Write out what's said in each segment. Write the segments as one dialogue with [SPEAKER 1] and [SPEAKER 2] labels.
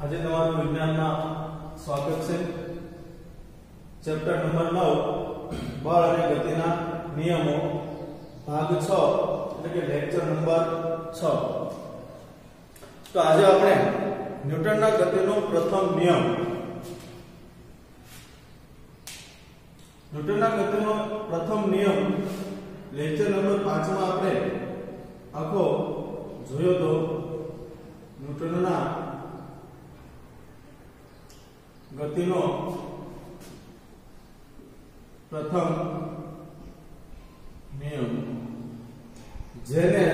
[SPEAKER 1] આજે તમારું વિજ્ઞાનમાં સ્વાગત છે। ચેપ્ટર નંબર 9 બળ અને ગતિના નિયમો ભાગ 6 એટલે કે લેક્ચર નંબર 6। તો આજે આપણે ન્યૂટનના ગતિનો પ્રથમ નિયમ લેક્ચર નંબર 5 માં આપણે આખો જોયો તો ન્યૂટનના ગતિનો પ્રથમ નિયમ જેને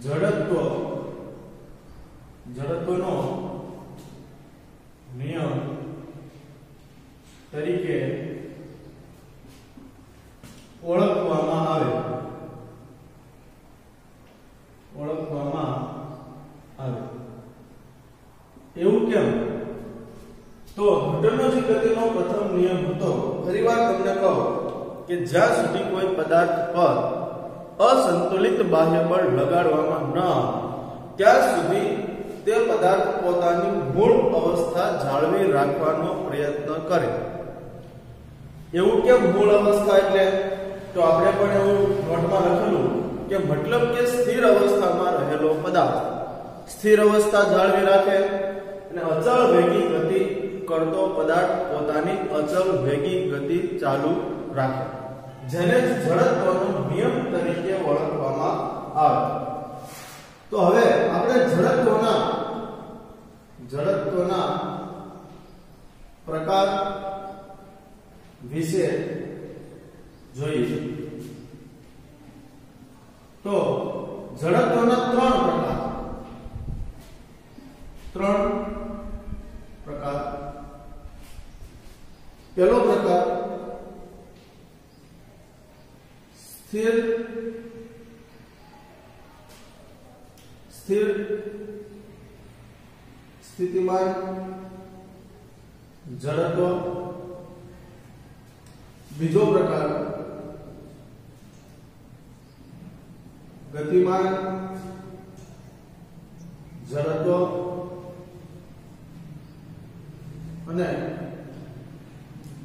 [SPEAKER 1] જડત્વનો નિયમ તરીકે ઓળખવામાં આવે એવું કેમ? તો ન્યૂટનનો જે ગતિનો પ્રથમ નિયમ હતો, ફરીવાર તમને કહો કે જ્યાં સુધી કોઈ પદાર્થ પર અસંતુલિત બાહ્ય બળ લગાડવામાં ન આવે ત્યાં સુધી તે પદાર્થ પોતાની મૂળ અવસ્થા જાળવી રાખવાનો પ્રયત્ન કરે। એવું કેમ મૂળ અવસ્થા એટલે? તો આપણે પણ એવું નોટમાં લખેલું કે મતલબ કે સ્થિર અવસ્થામાં રહેલો પદાર્થ સ્થિર અવસ્થા જાળવી રાખે અને અચળ વેગી ગતિ કરતો પદાર્થ પોતાની અચળ વેગી ગતિ ચાલુ રાખે, જેને જડત્વનો નિયમ તરીકે ઓળખવામાં આવે। તો હવે આપણે જડત્વના પ્રકાર વિશે જોઈએ। તો જડત્વના ત્રણ પ્રકાર। પહેલો પ્રકાર સ્થિર સ્થિતિમાન જડત્વ। બીજો પ્રકાર ગતિમાન જડત્વ અને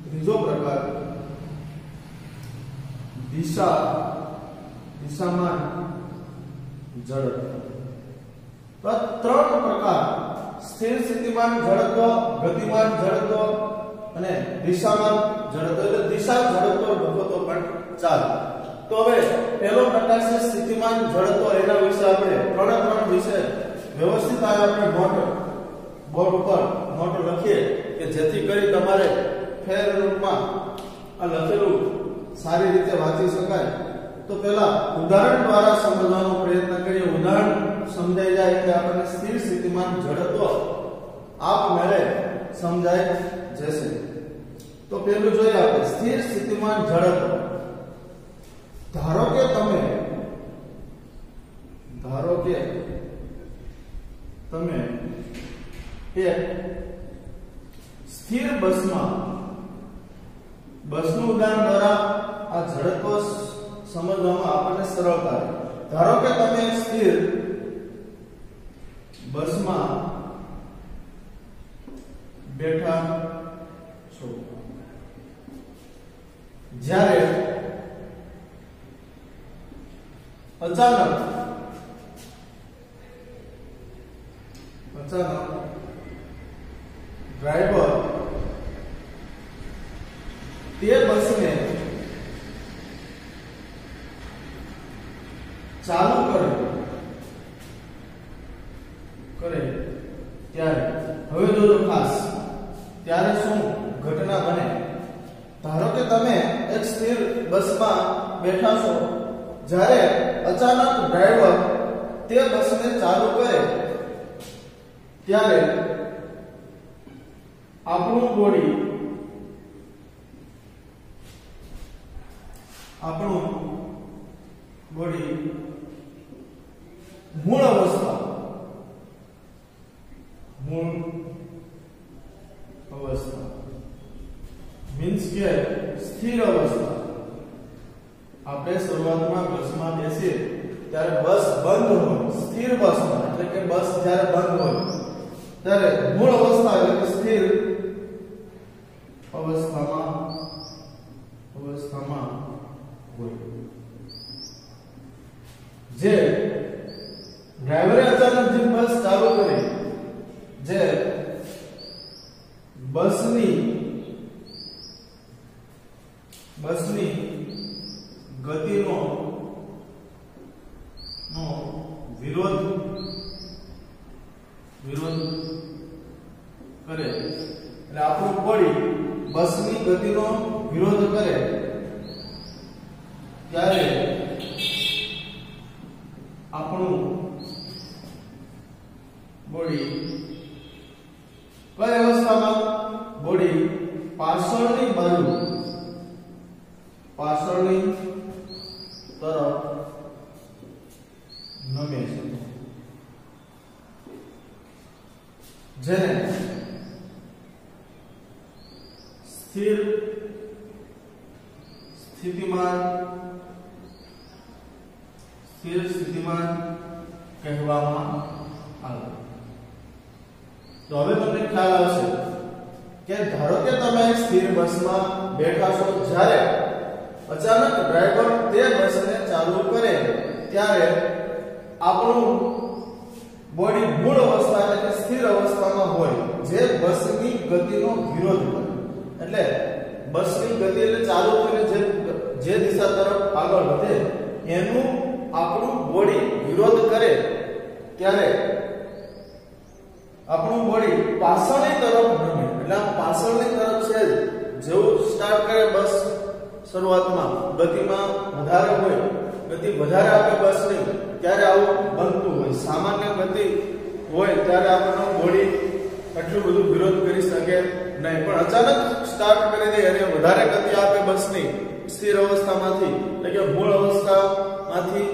[SPEAKER 1] ત્રીજો પ્રકાર દિશામાન જડત્વ। તો ત્રણ પ્રકાર સ્થિર સ્થિતિમાન જડત્વ, ગતિમાન જડત્વ અને દિશામાન જડત્વ એટલે દિશા જડત્વ લખો તો પણ ચાલે। તો હવે પહેલો પ્રકાર છે સ્થિતિમાન જડત્વ, એના વિશે આપણે ત્રણ વિશે વ્યવસ્થિત આપણે બોર્ડ ઉપર નોટ લખીએ કે જેથી કરી તમારે ફેર રૂપમાં આ લખેલું સારી રીતે વાંચી શકાય। તો પહેલા ઉદાહરણ દ્વારા સમજવાનો પ્રયત્ન કરીએ। ઉદાહરણ સમજાઈ જાય એટલે આપણને સ્થિર સ્થિતિમાન જડત્વ આપમેળે સમજાય જશે। તો પહેલું જોઈએ આપણે સ્થિર સ્થિતિમાન જડત્વ। ધારો કે તમે એક સ્થિર બસનું ઉદાહરણ દ્વારા આ જડત્વ સમજવામાં આપણને સરળતા રહે। ધારો કે તમે સ્થિર બસમાં બેઠા છો, જ્યારે અચાનક ડ્રાઈવર તે બસને ચાલુ કરે ત્યારે હવે જોજો ખાસ ત્યારે શું ઘટના બને? ધારો કે તમે એક સ્થિર બસમાં બેઠા છો, જ્યારે અચાનક ડ્રાઈવર તે બસને ચાલુ કરે ત્યારે આપણું બોડી મૂળ અવસ્થા मीन्स के स्थिर अवस्था આપણે શરૂઆતમાં બસમાં બેસીએ ત્યારે બસ બંધ હોય સ્થિર બસમાં એટલે કે બસ જ્યારે બંધ હોય ત્યારે મૂળ અવસ્થા એટલે કે સ્થિર અવસ્થામાં હોય જે ડ્રાઈવરે અચાનક જે બસ ચાલુ કરી જે બસની ગતિનો વિરોધ કરે એટલે આપણું બોડી બસની ગતિનો વિરોધ કરે ત્યારે આપણું બોડી કઈ અવસ્થામાં બોડી પાછળની તરફ નમે છે જેને સ્થિતિમાન કહેવામાં આવે. તો હવે તમને ખ્યાલ આવશે કે ધારો કે તમે સ્થિર બસમાં બેઠા છો, જ્યારે અચાનક ડ્રાઈવર તે બસને ચાલુ કરે ત્યારે આપણું બોડી મૂળ અવસ્થા એટલે કે સ્થિર અવસ્થામાં હોય જે બસની ગતિનો વિરોધ કરે. એટલે બસની ગતિ એટલે ચાલુ થઈને જે દિશા તરફ આગળ વધે એનું આપણું બોડી વિરોધ કરે ત્યારે આપણું બોડી પાછળની તરફ નમે. એટલે આ પાછળની તરફ છે જેવું સ્ટાર્ટ કરે બસ શરૂઆતમાં ગતિમાં વધારે હોય, ગતિ વધારે આપે બસની ત્યારે આવું બનતું હોય. સામાન્ય ગતિ હોય ત્યારે આપણું બોડી એટલું બધું વિરોધ કરી શકે નહીં, પણ અચાનક સ્ટાર્ટ કરી દે અને વધારે ગતિ આપે બસની સ્થિર અવસ્થામાંથી એટલે કે મૂળ અવસ્થામાંથી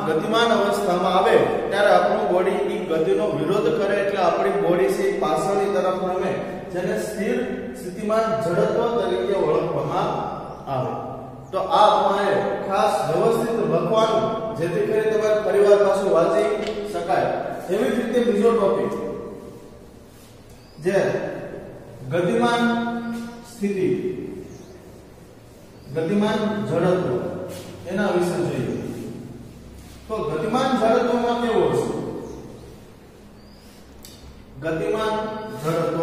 [SPEAKER 1] ગતિમાન અવસ્થામાં આવે ત્યારે આપણું બોડી એ ગતિનો વિરોધ કરે એટલે આપણી બોડી છે પાછળની તરફ નમે, જેને સ્થિર સ્થિતિમાન જડત્વ તરીકે ઓળખવામાં આવે. તો આ તમારે ખાસ વ્યવસ્થિત લખવાનું જેથી કરી તમારે પરિવાર પાછું વાંચી શકાય. એવી જ રીતે બીજો ટોપિક જે ગતિમાન સ્થિતિ, ગતિમાન જડત્વ એના વિશે જોઈએ. તો ગતિમાન જડત્વમાં કેવો છે? ગતિમાન જડત્વ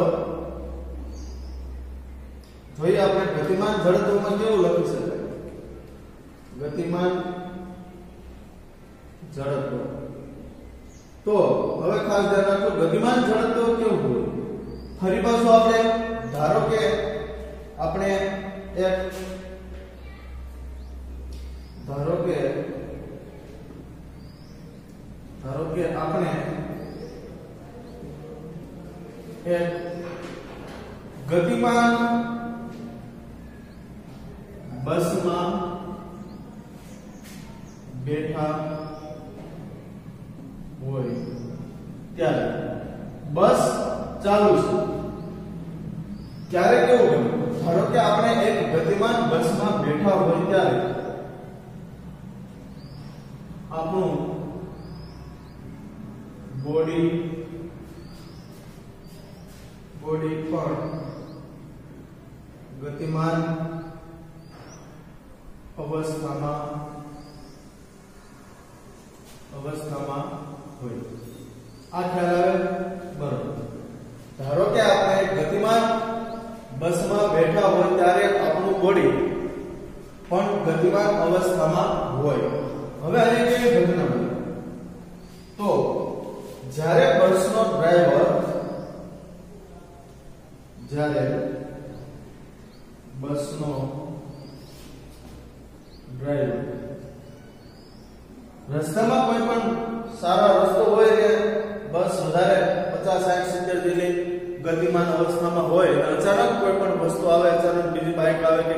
[SPEAKER 1] જોઈએ આપણે. ગતિમાન જડત્વમાં કેવું લખી શકાય? ગતિમાન જડત્વ. તો હવે ખાસ ધ્યાન રાખો ગતિમાન જડત્વ કેવું હોય. ફરી પાછું આપણે ધારો કે આપણે આપણે એક ગતિમાન બસમાં બેઠા હોય ત્યારે બસ ચાલુ છે. ક્યારે કેવું બને? ધારો કે આપણે એક ગતિમાન બસમાં બેઠા હોય ત્યારે આપણું બોડી પણ ગતિમાન અવસ્થામાં હોય. આ ખ્યાલ આવે? બરોબર. ધારો કે આપણે ગતિમાન બસમાં બેઠા હોય ત્યારે આપણું બોડી પણ ગતિમાન અવસ્થામાં હોય. હવે અહીં કેવી ઘટના બને? તો જ્યારે બસનો ડ્રાઈવર રસ્તામાં કોઈ પણ સારો રસ્તો હોય ને બસ વધારે 50 60 70 જેટલી ગતિમાન અવસ્થામાં હોય અને અચાનક કોઈ પણ વસ્તુ આવે, અચાનક બીજી બાઇક આવે કે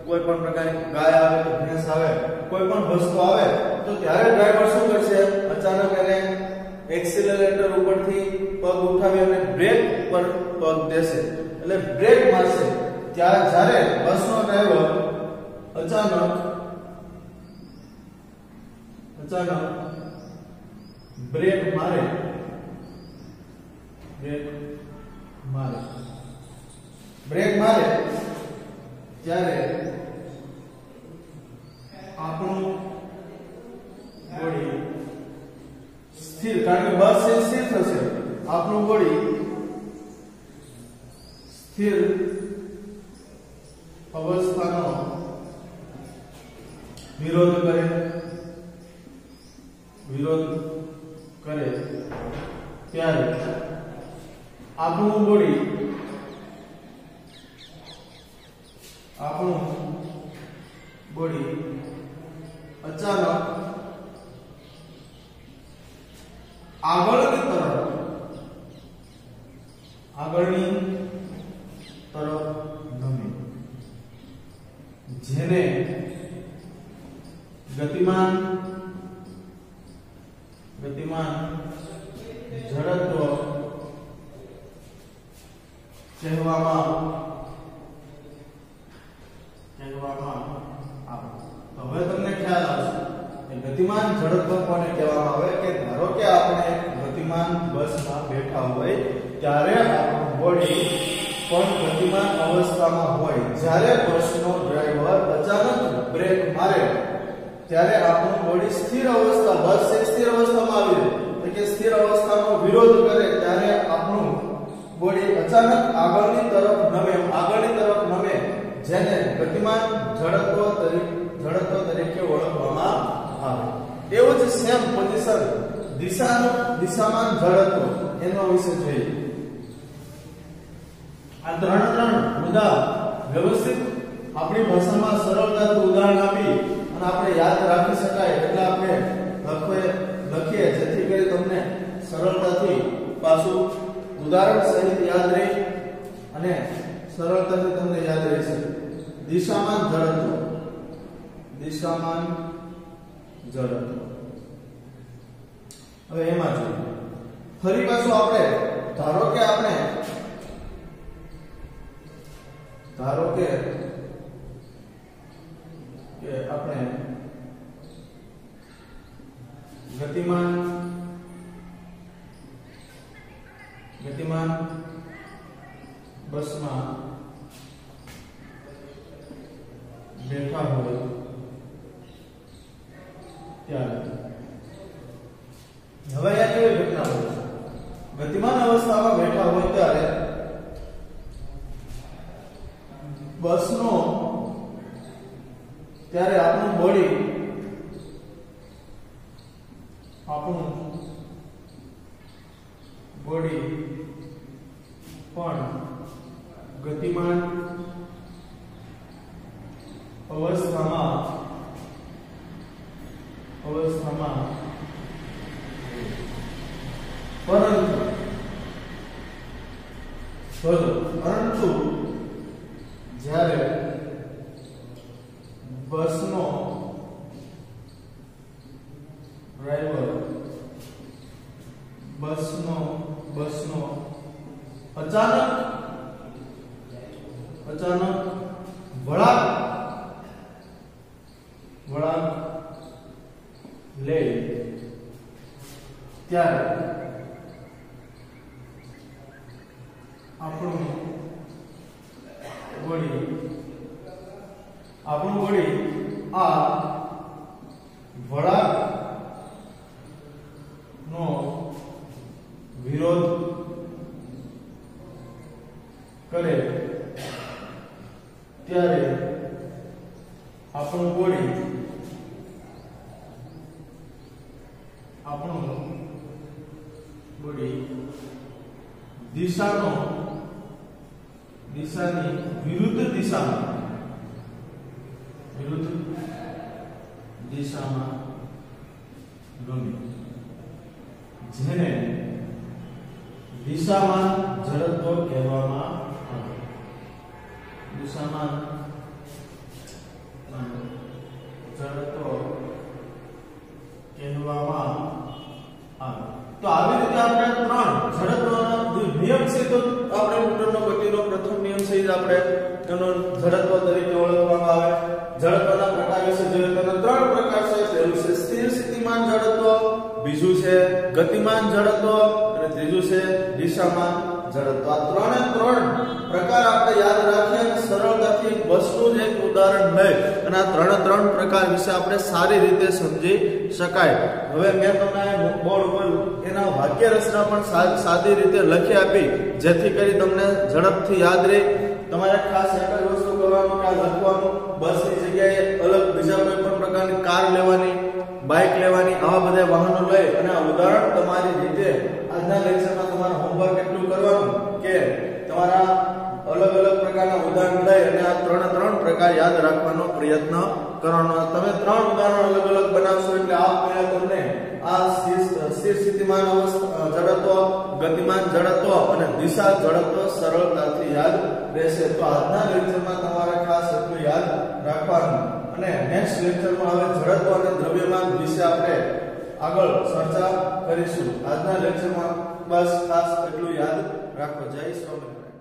[SPEAKER 1] કોઈ પણ પ્રકારની ગાય આવે કે ભેંસ આવે, કોઈ પણ વસ્તુ આવે તો ત્યારે ડ્રાઈવર શું કરશે? અચાનક એને એક્સિલરેટર ઉપરથી પગ ઉઠાવી અને બ્રેક પર પગ દેશે એટલે બ્રેક મારશે. જ્યારે બસનો ડ્રાઈવર અચાનક બ્રેક મારે ત્યારે આપણું બોડી સ્થિર, કારણ કે બસ એ સ્થિર થશે, આપણું બોડી સ્થિર અવસ્થાનો વિરોધ કરે ત્યારે આપણું બોડી અચાનક આગળની તરફ નમે, જેને ગતિમાન જડત્વ કહેવામાં આવે. તો હવે તમને ખ્યાલ આવશે કે ગતિમાન જડત્વ કોને કહેવામાં આવે કે ધારો કે આપણે ગતિમાન બસમાં બેઠા હોય ત્યારે આપણું બોડી પણ ગતિમાન અવસ્થામાં હોય. જ્યારે બસનો ડ્રાઈવર અચાનક બ્રેક મારે ત્યારે આપણું બોડી સ્થિર અવસ્થા, બસ સ્થિર અવસ્થામાં આવી જાય, એટલે કે સ્થિર અવસ્થાનો વિરોધ કરે ત્યારે આપણું બોડી અચાનક આગળની તરફ નમે, જેને ગતિમાન જડત્વ તરીકે ઓળખવામાં આવે. એવું જ સેમ પોઝિશન દિશામાન જડત્વ એનો વિશે જોઈએ. આ ત્રણ મુદ્દા વ્યવસ્થિત આપણી ભાષામાં સરળતાથી ઉદાહરણ આપી અને આપણે યાદ રાખી શકાય એટલે આપણે લખીએ, જેથી કરી તમને સરળતાથી પાછું ઉદાહરણ સહિત યાદ રહે અને સરળતાથી તમને યાદ રહેશે. દિશામાન જડત્વ. હવે એમાં જોઈએ ફરી પાછું આપણે ધારો કે આપણે ગતિમાન બસમાં બેઠા હોય ત્યારે હવે આ કેવી ઘટના હોય છે? ગતિમાન અવસ્થામાં બેઠા હોય ત્યારે ત્યારે આપણું બોડી પણ ગતિમાન અવસ્થામાં પરંતુ જ્યારે બસનો ડ્રાઈવર બસનો અચાનક વળાંક લે ત્યારે આપણું બોડી આ વળાંકનો વિરોધ કરે ત્યારે આપણું બોડી દિશાની વિરુદ્ધ દિશામાં ગમે, જેને દિશામાન જડત્વ કહેવામાં આવે. દિશામાન જડત્વ કહેવામાં આવે. તો આવી રીતે આપણે ત્રણ જડત્વના જે નિયમ છે તો આપણે ન્યૂટનનો ગતિનો પ્રથમ નિયમ છે આપણે એનો જડત્વ તરીકે ઓળખવામાં આવે. જડત્વના પ્રકાર વિશે જોઈએ તો ત્રણ પ્રકાર છે. પહેલું છે સ્થિર સ્થિતિમાન જડત્વ, બીજું છે ગતિમાન જડત્વ અને ત્રીજું છે દિશામાન જડત્વ. આ ત્રણે ત્રણ પ્રકાર આપણે યાદ રાખીએ અને સરળતાથી વસ્તુનું જ એક ઉદાહરણ લઈ અને આ ત્રણ પ્રકાર વિશે આપણે સારી રીતે સમજી શકાય. હવે મેં તમને બોર્ડ ઉપર એના વાક્ય રચના પણ સાદી રીતે લખી આપી, જેથી કરી તમને ઝડપથી યાદ રહે. તમારે ખાસ એક જ વસ્તુ કરવાનું કે લખવાનું, બસની જગ્યાએ અલગ બીજા કોઈ પણ પ્રકારની કાર લેવાની, બાઇક લેવાની, આવા બધા વાહનો લઈ અને આ ઉદાહરણ તમારી રીતે આજના લેક્ચરમાં તમારું હોમવર્ક એટલું કરવાનું કે તમારા અલગ અલગ પ્રકારના ઉદાહરણ લઈ અને આ ત્રણ પ્રકાર યાદ રાખવાનો પ્રયત્ન કરવાનો. તમે ત્રણ ઉદાહરણ અલગ અલગ બનાવશો એટલે આપમેળે તમને આ સ્થિર સ્થિતિમાન જડત્વ, ગતિમાન જડત્વ અને દિશા જડત્વ સરળતાથી યાદ રહેશે. તો આજના લેક્ચરમાં તમારે ખાસ એટલું યાદ રાખવાનું અને નેક્સ્ટ લેક્ચરમાં હવે જડત્વ અને દ્રવ્યમાન વિશે આપણે આગળ ચર્ચા કરીશું. આજના લેક્ચરમાં બસ ખાસ એટલું યાદ રાખો. જય સ્વામિનારાયણ.